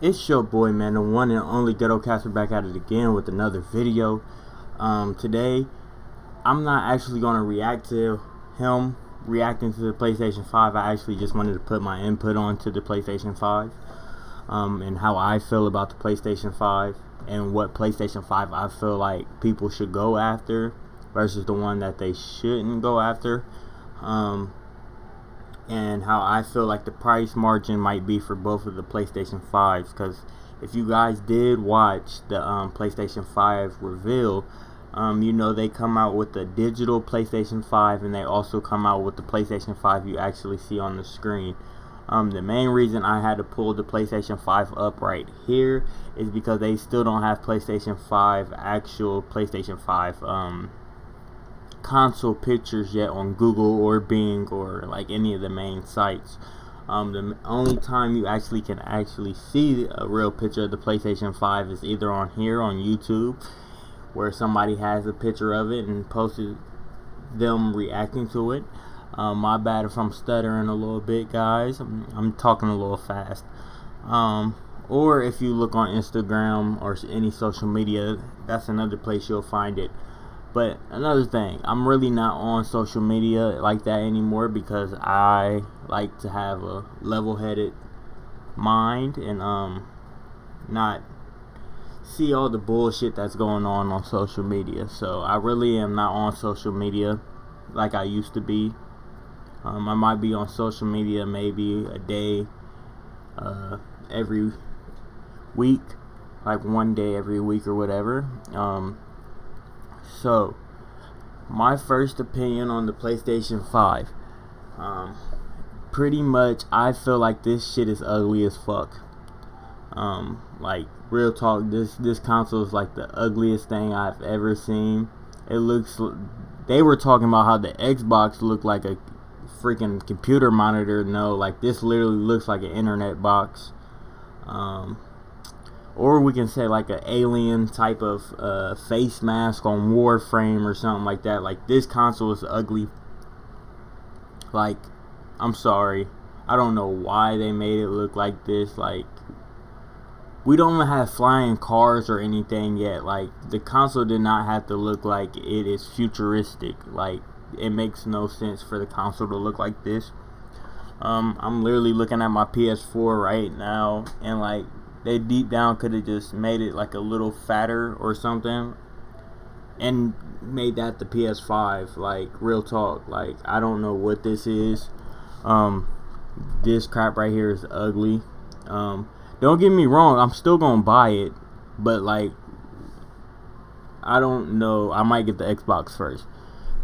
It's your boy, man, the one and only Ghetto Caster, back at it again with another video. Today, I'm not actually going to react to him reacting to the PlayStation 5. I actually just wanted to put my input onto the PlayStation 5, and how I feel about the PlayStation 5, and what PlayStation 5 I feel like people should go after versus the one that they shouldn't go after. And how I feel like the price margin might be for both of the PlayStation 5s. Because if you guys did watch the PlayStation 5 reveal, you know they come out with the digital PlayStation 5, and they also come out with the PlayStation 5 you actually see on the screen. The main reason I had to pull the PlayStation 5 up right here is because they still don't have PlayStation 5, actual PlayStation 5 console pictures yet on Google or Bing or like any of the main sites. The only time you can see a real picture of the PlayStation 5 is either on here on YouTube, where somebody has a picture of it and posted them reacting to it. My bad if I'm stuttering a little bit, guys. I'm talking a little fast. Or if you look on Instagram or any social media, that's another place you'll find it. But another thing, I'm really not on social media like that anymore, because I like to have a level-headed mind and not see all the bullshit that's going on social media. So I really am not on social media like I used to be. I might be on social media maybe a day every week, like one day every week or whatever. So, my first opinion on the PlayStation 5. Pretty much, I feel like this shit is ugly as fuck. Like, real talk, this console is like the ugliest thing I've ever seen. It looks, they were talking about how the Xbox looked like a freaking computer monitor. No, like, this literally looks like an internet box. Or we can say like an alien type of face mask on Warframe or something like that. Like, this console is ugly. Like, I'm sorry, I don't know why they made it look like this. Like, we don't even have flying cars or anything yet. Like, the console did not have to look like it is futuristic. Like, it makes no sense for the console to look like this. I'm literally looking at my PS4 right now, and like, they deep down could have just made it like a little fatter or something and made that the PS5. Like, real talk, like, I don't know what this is. This crap right here is ugly. Don't get me wrong, I'm still gonna buy it, but like, I don't know, I might get the Xbox first.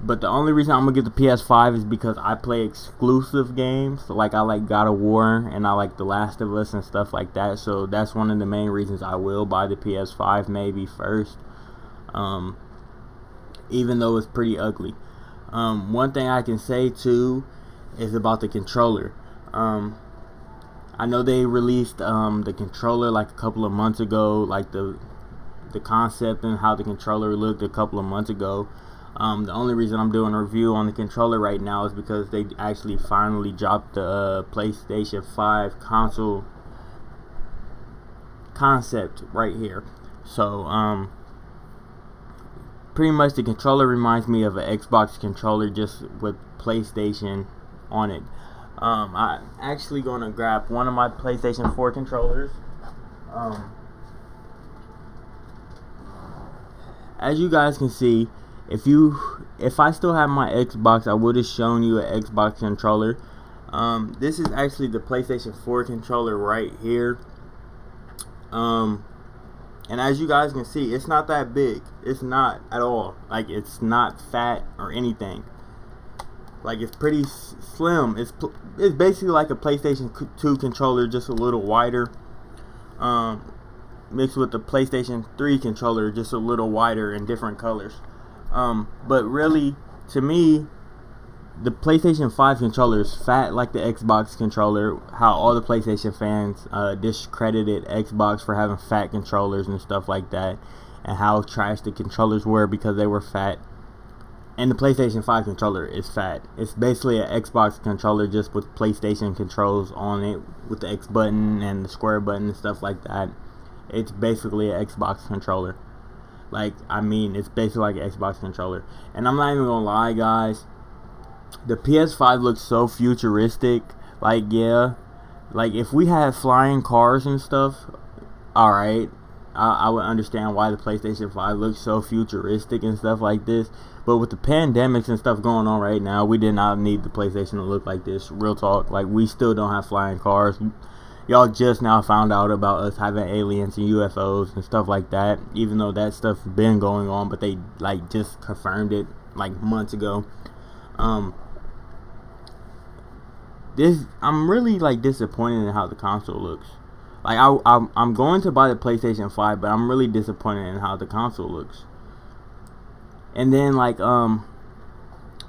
But the only reason I'm gonna get the PS5 is because I play exclusive games. Like, I like God of War and I like The Last of Us and stuff like that. So that's one of the main reasons I will buy the PS5 maybe first. Even though it's pretty ugly. One thing I can say too is about the controller. I know they released the controller like a couple of months ago, like the concept and how the controller looked a couple of months ago. The only reason I'm doing a review on the controller right now is because they actually finally dropped the PlayStation 5 console concept right here. So, pretty much the controller reminds me of an Xbox controller, just with PlayStation on it. I'm actually going to grab one of my PlayStation 4 controllers. As you guys can see, if I still have my Xbox, I would have shown you an Xbox controller. This is actually the PlayStation 4 controller right here. And as you guys can see, it's not that big. It's not at all. Like, it's not fat or anything. Like, it's pretty slim. It's basically like a PlayStation 2 controller, just a little wider. Mixed with the PlayStation 3 controller, just a little wider in different colors. But really, to me, the PlayStation 5 controller is fat like the Xbox controller. How all the PlayStation fans discredited Xbox for having fat controllers and stuff like that, and how trash the controllers were because they were fat. And the PlayStation 5 controller is fat. It's basically an Xbox controller just with PlayStation controls on it, with the X button and the square button and stuff like that. It's basically an Xbox controller. Like, I mean, it's basically like an Xbox controller. And I'm not even gonna lie, guys, the PS5 looks so futuristic. Like, yeah, like if we had flying cars and stuff, alright, I would understand why the PlayStation 5 looks so futuristic and stuff like this. But with the pandemics and stuff going on right now, we did not need the PlayStation to look like this. Real talk. Like, we still don't have flying cars. Y'all just now found out about us having aliens and UFOs and stuff like that. Even though that stuff been going on, but they like just confirmed it like months ago. I'm really like disappointed in how the console looks. Like, I'm going to buy the PlayStation 5, but I'm really disappointed in how the console looks. And then, like, the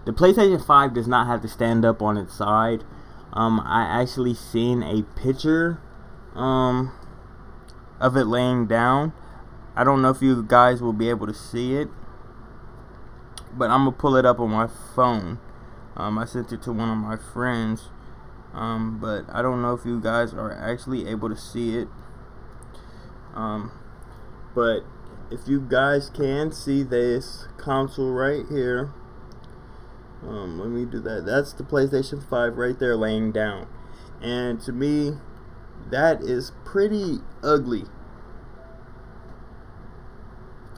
PlayStation 5 does not have to stand up on its side. I actually seen a picture, of it laying down. I don't know if you guys will be able to see it, but I'm gonna pull it up on my phone. I sent it to one of my friends. But I don't know if you guys are actually able to see it. But if you guys can see this console right here, let me do that. That's the PlayStation 5 right there laying down. And to me, that is pretty ugly.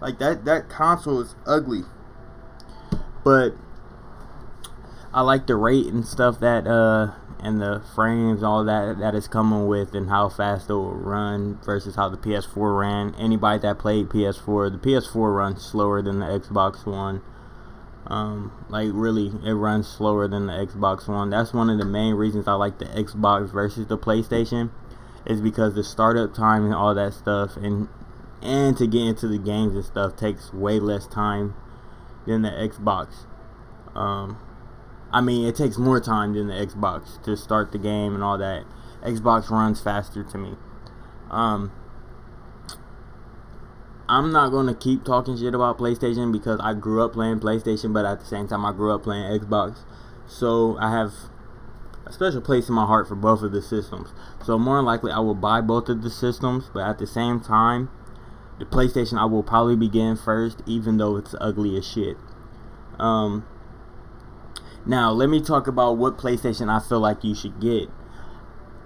Like, that console is ugly. But I like the rate and stuff that and the frames, all that is coming with, and how fast it will run versus how the PS4 ran. Anybody that played PS4, the PS4 runs slower than the Xbox One. Like, really, it runs slower than the Xbox One. That's one of the main reasons I like the Xbox versus the PlayStation, is because the startup time and all that stuff, and to get into the games and stuff takes way less time than the Xbox. I mean, it takes more time than the Xbox to start the game and all that. Xbox runs faster to me. I'm not going to keep talking shit about PlayStation because I grew up playing PlayStation, but at the same time I grew up playing Xbox. So I have a special place in my heart for both of the systems. So more than likely I will buy both of the systems, but at the same time, the PlayStation I will probably be getting first, even though it's ugly as shit. Now, let me talk about what PlayStation I feel like you should get.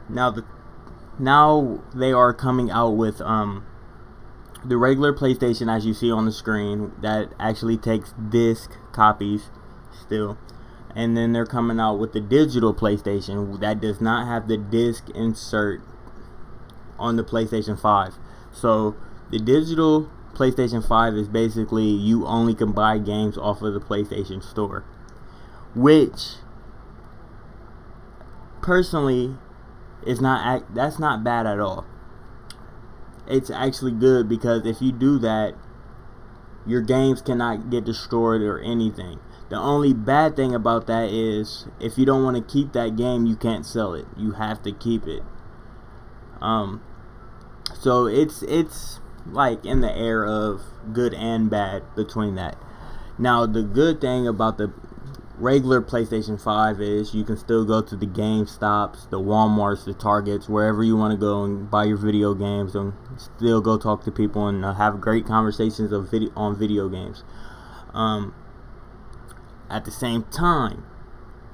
Now they are coming out with the regular PlayStation, as you see on the screen, that actually takes disc copies still. And then they're coming out with the digital PlayStation that does not have the disc insert on the PlayStation 5. So the digital PlayStation 5 is basically you only can buy games off of the PlayStation Store, which personally that's not bad at all. It's actually good, because if you do that, your games cannot get destroyed or anything. The only bad thing about that is if you don't want to keep that game, you can't sell it. You have to keep it. So it's like in the air of good and bad between that. Now, the good thing about the regular PlayStation 5 is you can still go to the GameStops, the Walmarts, the Targets, wherever you want to go and buy your video games, and still go talk to people and have great conversations on video games. At the same time,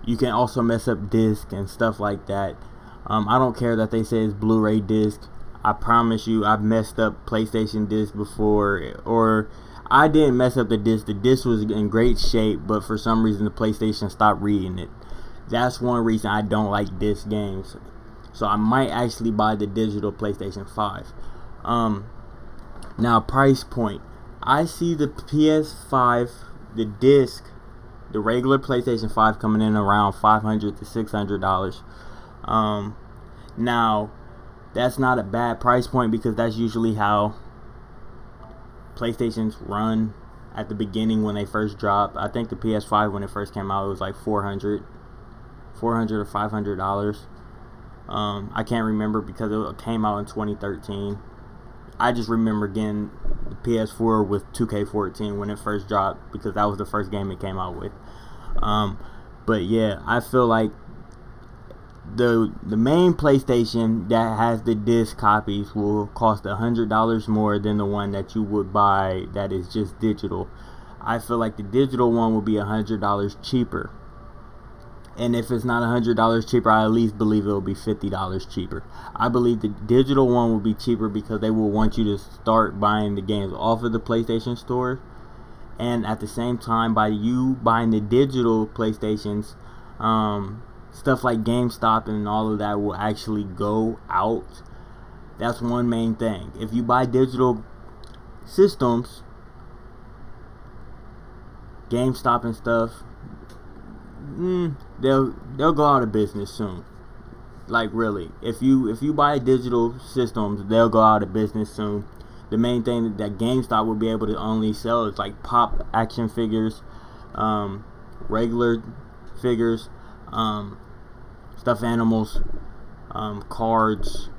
you can also mess up disc and stuff like that. I don't care that they say it's Blu-ray disc. I promise you, I've messed up PlayStation disc before, or I didn't mess up the disc. The disc was in great shape, but for some reason the PlayStation stopped reading it. That's one reason I don't like disc games. So I might actually buy the digital PlayStation 5. Now, price point. I see the PS5, the disc, the regular PlayStation 5 coming in around $500 to $600. Now, that's not a bad price point, because that's usually how PlayStations run at the beginning when they first drop. I think the PS5 when it first came out, it was like $400 or $500. I can't remember because it came out in 2013. I just remember getting the PS4 with 2K14 when it first dropped, because that was the first game it came out with. But yeah, I feel like the main PlayStation that has the disc copies will cost $100 more than the one that you would buy that is just digital. I feel like the digital one will be $100 cheaper. And if it's not $100 cheaper, I at least believe it will be $50 cheaper. I believe the digital one will be cheaper because they will want you to start buying the games off of the PlayStation Store. And at the same time, by you buying the digital PlayStations, stuff like GameStop and all of that will actually go out. That's one main thing. If you buy digital systems, GameStop and stuff, they'll go out of business soon. Like, really, if you buy digital systems, they'll go out of business soon. The main thing that GameStop will be able to only sell is like pop action figures, regular figures, stuffed animals, cards,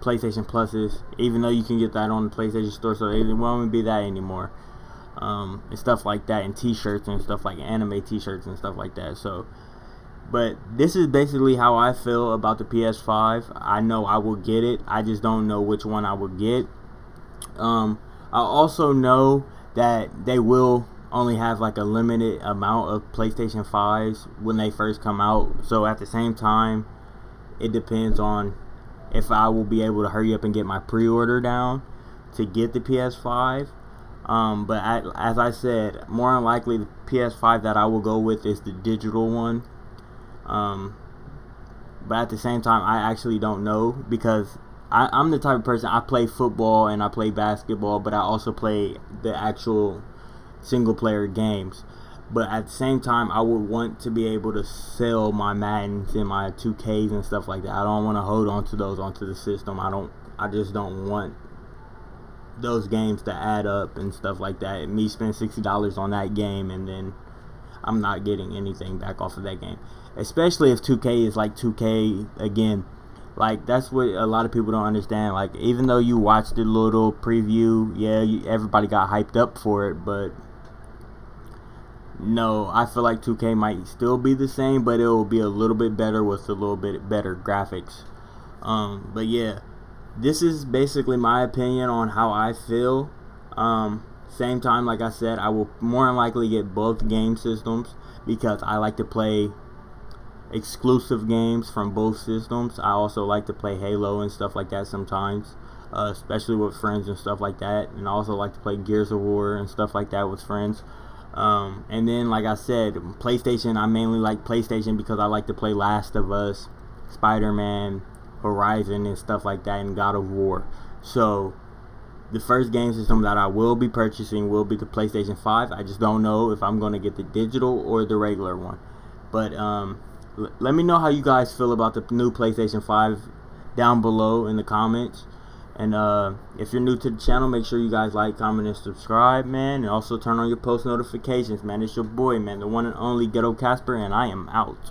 PlayStation Pluses. Even though you can get that on the PlayStation Store, so it won't be that anymore. And stuff like that, and t-shirts and stuff, like anime t-shirts and stuff like that. So, but this is basically how I feel about the PS5. I know I will get it, I just don't know which one I will get. I also know that they will only have like a limited amount of PlayStation 5s when they first come out. So at the same time, it depends on if I will be able to hurry up and get my pre-order down to get the PS5. But as I said, more than likely the PS5 that I will go with is the digital one. But at the same time, I actually don't know, because I'm the type of person, I play football and I play basketball, but I also play the actual single player games. But at the same time, I would want to be able to sell my Maddens and my 2Ks and stuff like that. I don't want to hold on to those onto the system. I just don't want those games to add up and stuff like that, and me spend $60 on that game and then I'm not getting anything back off of that game. Especially if 2K is like 2K again. Like, that's what a lot of people don't understand. Like, even though you watched the little preview, yeah, everybody got hyped up for it, but no, I feel like 2K might still be the same, but it will be a little bit better with a little bit better graphics. But yeah, this is basically my opinion on how I feel. Same time, like I said, I will more than likely get both game systems because I like to play exclusive games from both systems. I also like to play Halo and stuff like that sometimes, especially with friends and stuff like that. And I also like to play Gears of War and stuff like that with friends. And then, like I said, PlayStation, I mainly like PlayStation because I like to play Last of Us, Spider-Man, Horizon and stuff like that, and God of War. So the first game system that I will be purchasing will be the PlayStation 5. I just don't know if I'm going to get the digital or the regular one. But let me know how you guys feel about the new PlayStation 5 down below in the comments. And if you're new to the channel, make sure you guys like, comment, and subscribe, man. And also turn on your post notifications, man. It's your boy, man, the one and only Ghetto Casper, and I am out.